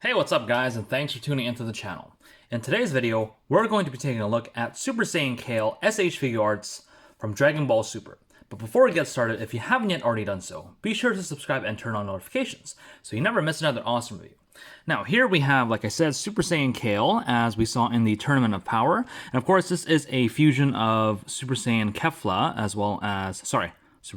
Hey, what's up guys, and thanks for tuning into the channel. In today's video, we're going to be taking a look at Super Saiyan Kale SH Figuarts from Dragon Ball Super. But before we get started, if you haven't yet already done so, be sure to subscribe and turn on notifications so you never miss another awesome video. Now here we have, like I said, Super Saiyan Kale, as we saw in the Tournament of Power. And of course this is a fusion of Super Saiyan Kefla as well as, Super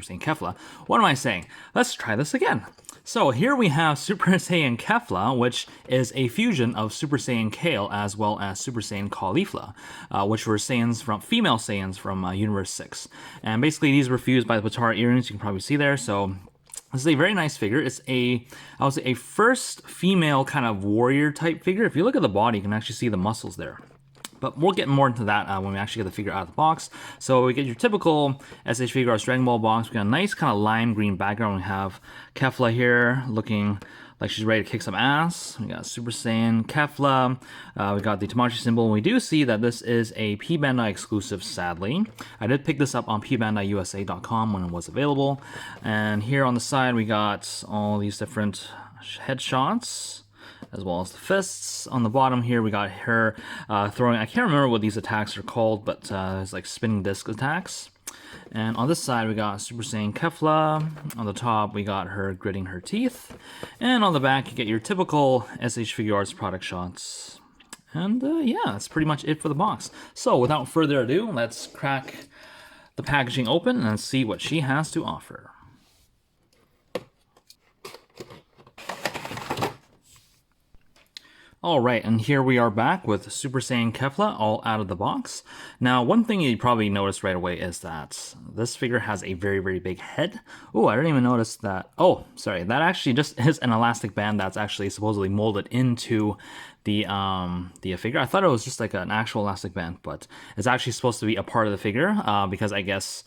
Saiyan Kefla. What am I saying? Let's try this again. So here we have Super Saiyan Kefla, which is a fusion of Super Saiyan Kale as well as Super Saiyan Caulifla, which were female Saiyans from Universe 6. And basically these were fused by the Potara earrings, you can probably see there. So this is a very nice figure. It's I would say a first female kind of warrior type figure. If you look at the body, you can actually see the muscles there. But we'll get more into that when we actually get the figure out of the box. So we get your typical SH Figuarts Dragon Ball box. We got a nice kind of lime green background. We have Kefla here looking like she's ready to kick some ass. We got Super Saiyan Kefla. We got the Tamashi symbol. And we do see that this is a P Bandai exclusive, sadly. I did pick this up on pbandaiusa.com when it was available. And here on the side, we got all these different headshots, as well as the fists. On the bottom here, we got her throwing, I can't remember what these attacks are called, but it's like spinning disc attacks. And on this side, we got Super Saiyan Kefla. On the top, we got her gritting her teeth. And on the back, you get your typical SH Figuarts product shots. And yeah, that's pretty much it for the box. So without further ado, let's crack the packaging open and see what she has to offer. Alright, and here we are back with Super Saiyan Kefla all out of the box. Now, one thing you probably noticed right away is that this figure has a very, very big head. Oh, I didn't even notice that. Oh, sorry, that actually just is an elastic band that's actually supposedly molded into the figure. I thought it was just like an actual elastic band, but it's actually supposed to be a part of the figure because I guess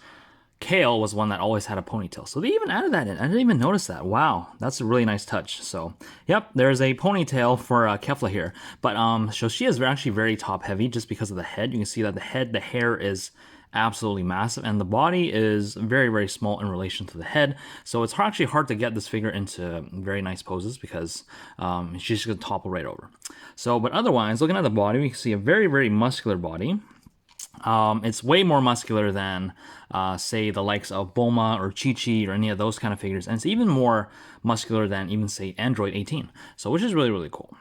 Kale was one that always had a ponytail. So they even added that in. I didn't even notice that. Wow, that's a really nice touch. So, yep, there's a ponytail for Kefla here. But so she is actually very top heavy just because of the head. You can see that the hair is absolutely massive, and the body is very, very small in relation to the head. So it's actually hard to get this figure into very nice poses because she's just gonna topple right over. So, but otherwise, looking at the body, we can see a very, very muscular body. It's way more muscular than, say, the likes of Bulma or Chi-Chi or any of those kind of figures. And it's even more muscular than even, say, Android 18. So, which is really, really cool.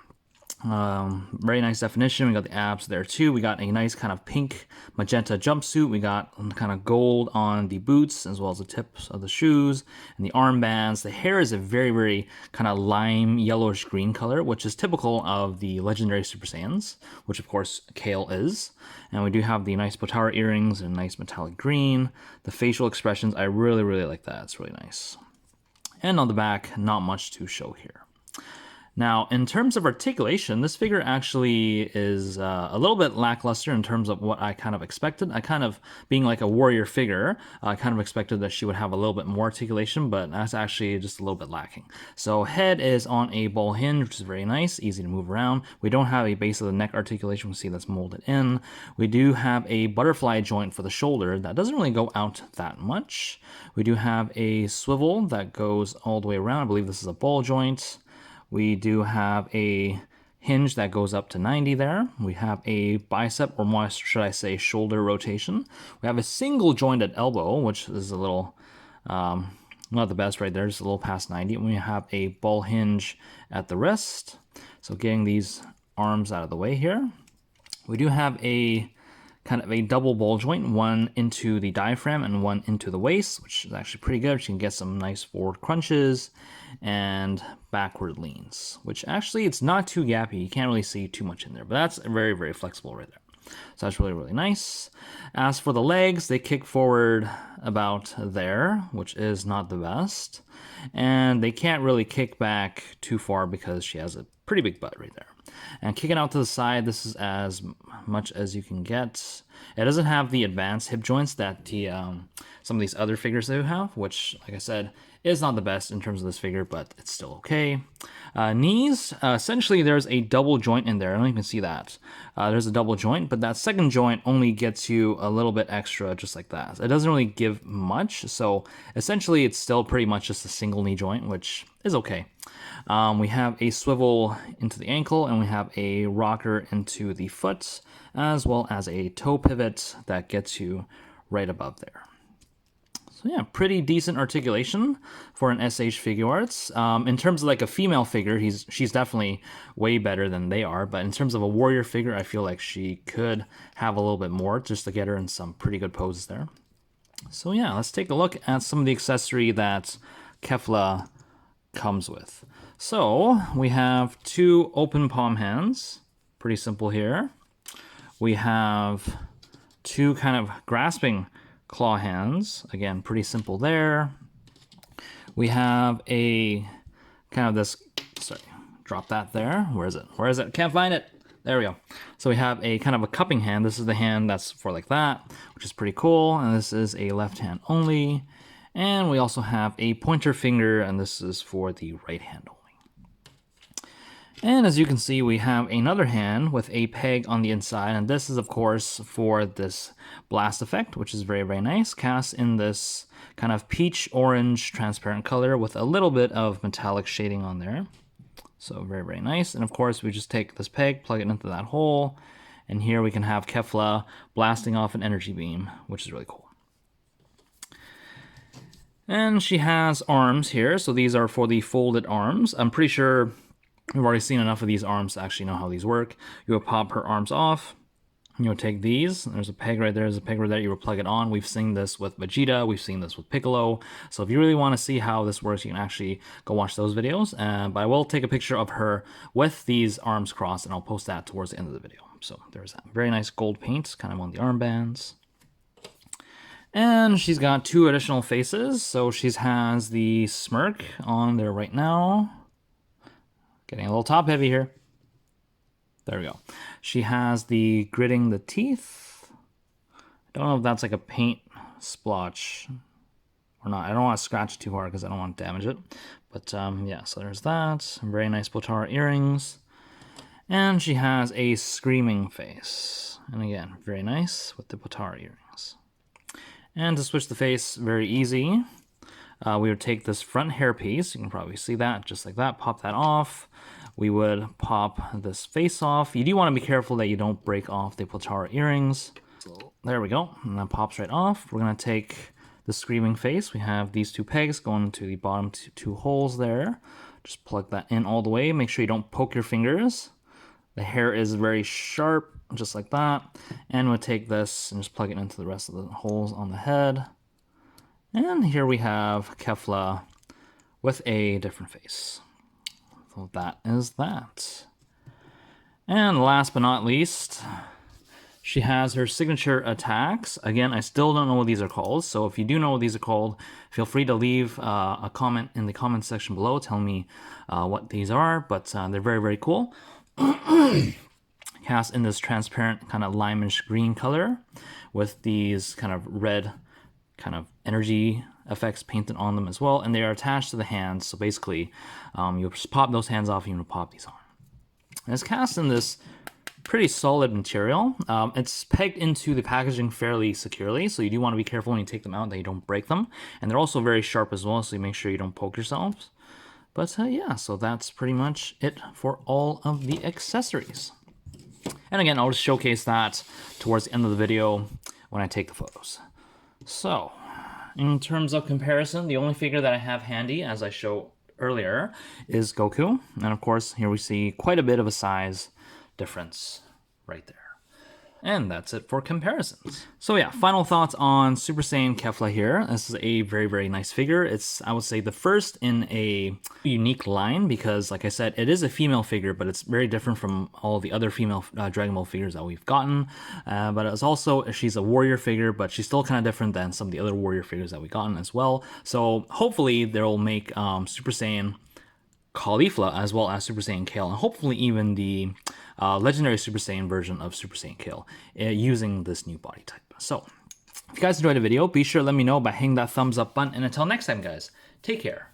Very nice definition. We got the abs there too. We got a nice kind of pink magenta jumpsuit. We got kind of gold on the boots as well as the tips of the shoes and the armbands. The hair is a very, very kind of lime yellowish green color, which is typical of the legendary Super Saiyans, which of course Kale is. And we do have the nice Potara earrings and nice metallic green. The facial expressions, I really, really like that. It's really nice. And on the back, not much to show here. Now, in terms of articulation, this figure actually is a little bit lackluster in terms of what I kind of expected. I kind of, being like a warrior figure, I kind of expected that she would have a little bit more articulation, but that's actually just a little bit lacking. So head is on a ball hinge, which is very nice, easy to move around. We don't have a base of the neck articulation. We see that's molded in. We do have a butterfly joint for the shoulder that doesn't really go out that much. We do have a swivel that goes all the way around. I believe this is a ball joint. We do have a hinge that goes up to 90 there. We have a bicep, or more should I say shoulder rotation. We have a single jointed elbow, which is a little, not the best right there, just a little past 90. And we have a ball hinge at the wrist. So getting these arms out of the way here. We do have a kind of a double ball joint, one into the diaphragm and one into the waist, which is actually pretty good. You can get some nice forward crunches and backward leans, which actually it's not too gappy. You can't really see too much in there, but that's very, very flexible right there. So that's really, really nice. As for the legs, they kick forward about there, which is not the best. And they can't really kick back too far because she has a pretty big butt right there. And kicking out to the side, this is as much as you can get. It doesn't have the advanced hip joints that the some of these other figures do have, which, like I said, is not the best in terms of this figure, but it's still okay. Knees, essentially there's a double joint in there. I don't even see that. There's a double joint, but that second joint only gets you a little bit extra, just like that. It doesn't really give much, so essentially it's still pretty much just a single knee joint, which is okay. We have a swivel into the ankle, and we have a rocker into the foot, as well as a toe pivot that gets you right above there. So yeah, pretty decent articulation for an SH Figuarts. In terms of like a female figure, she's definitely way better than they are. But in terms of a warrior figure, I feel like she could have a little bit more just to get her in some pretty good poses there. So yeah, let's take a look at some of the accessory that Kefla comes with. So we have 2 open palm hands, pretty simple here. We have 2 kind of grasping claw hands, again, pretty simple there. We have a kind of this, sorry, drop that there. Where is it? Where is it? Can't find it. There we go. So we have a kind of a cupping hand. This is the hand that's for like that, which is pretty cool. And this is a left hand only. And we also have a pointer finger, and this is for the right hand only. And as you can see, we have another hand with a peg on the inside, and this is of course for this blast effect, which is very, very nice. Cast in this kind of peach orange transparent color with a little bit of metallic shading on there. So very, very nice. And of course, we just take this peg, plug it into that hole, and here we can have Kefla blasting off an energy beam, which is really cool. And she has arms here, so these are for the folded arms. I'm pretty sure we've already seen enough of these arms to actually know how these work. You would pop her arms off. You would take these. There's a peg right there. There's a peg right there. You would plug it on. We've seen this with Vegeta. We've seen this with Piccolo. So if you really want to see how this works, you can actually go watch those videos. But I will take a picture of her with these arms crossed, and I'll post that towards the end of the video. So there's that. Very nice gold paint kind of on the armbands. And she's got 2 additional faces. So she has the smirk on there right now. Getting a little top heavy here. There we go. She has the gritting the teeth. I don't know if that's like a paint splotch or not. I don't want to scratch too hard because I don't want to damage it. But yeah, so there's that. Very nice Potara earrings. And she has a screaming face. And again, very nice with the Potara earrings. And to switch the face, very easy. We would take this front hairpiece, you can probably see that, just like that, pop that off. We would pop this face off. You do want to be careful that you don't break off the Potara earrings. So there we go, and that pops right off. We're going to take the screaming face. We have these 2 pegs going into the bottom 2 holes there. Just plug that in all the way. Make sure you don't poke your fingers. The hair is very sharp, just like that. And we'll take this and just plug it into the rest of the holes on the head. And here we have Kefla with a different face. So that is that. And last but not least, she has her signature attacks. Again, I still don't know what these are called, so if you do know what these are called, feel free to leave a comment in the comment section below telling me what these are, but they're very, very cool. Cast in this transparent kind of limeish green color with these kind of red kind of energy effects painted on them as well, and they are attached to the hands. So basically, you just pop those hands off and you pop these on. And it's cast in this pretty solid material. It's pegged into the packaging fairly securely, so you do want to be careful when you take them out that you don't break them. And they're also very sharp as well, so you make sure you don't poke yourselves. But yeah, so that's pretty much it for all of the accessories. And again, I'll just showcase that towards the end of the video when I take the photos. So, in terms of comparison, the only figure that I have handy, as I showed earlier, is Goku. And of course, here we see quite a bit of a size difference right there. And that's it for comparisons. So yeah, final thoughts on Super Saiyan Kefla here. This is a very, very nice figure. It's, I would say, the first in a unique line because, like I said, it is a female figure, but it's very different from all the other female Dragon Ball figures that we've gotten. But it's also, she's a warrior figure, but she's still kind of different than some of the other warrior figures that we've gotten as well. So hopefully they'll make Super Saiyan Caulifla as well as Super Saiyan Kale, and hopefully even the legendary Super Saiyan version of Super Saiyan Kill using this new body type. So, if you guys enjoyed the video, be sure to let me know by hitting that thumbs up button. And until next time, guys, take care.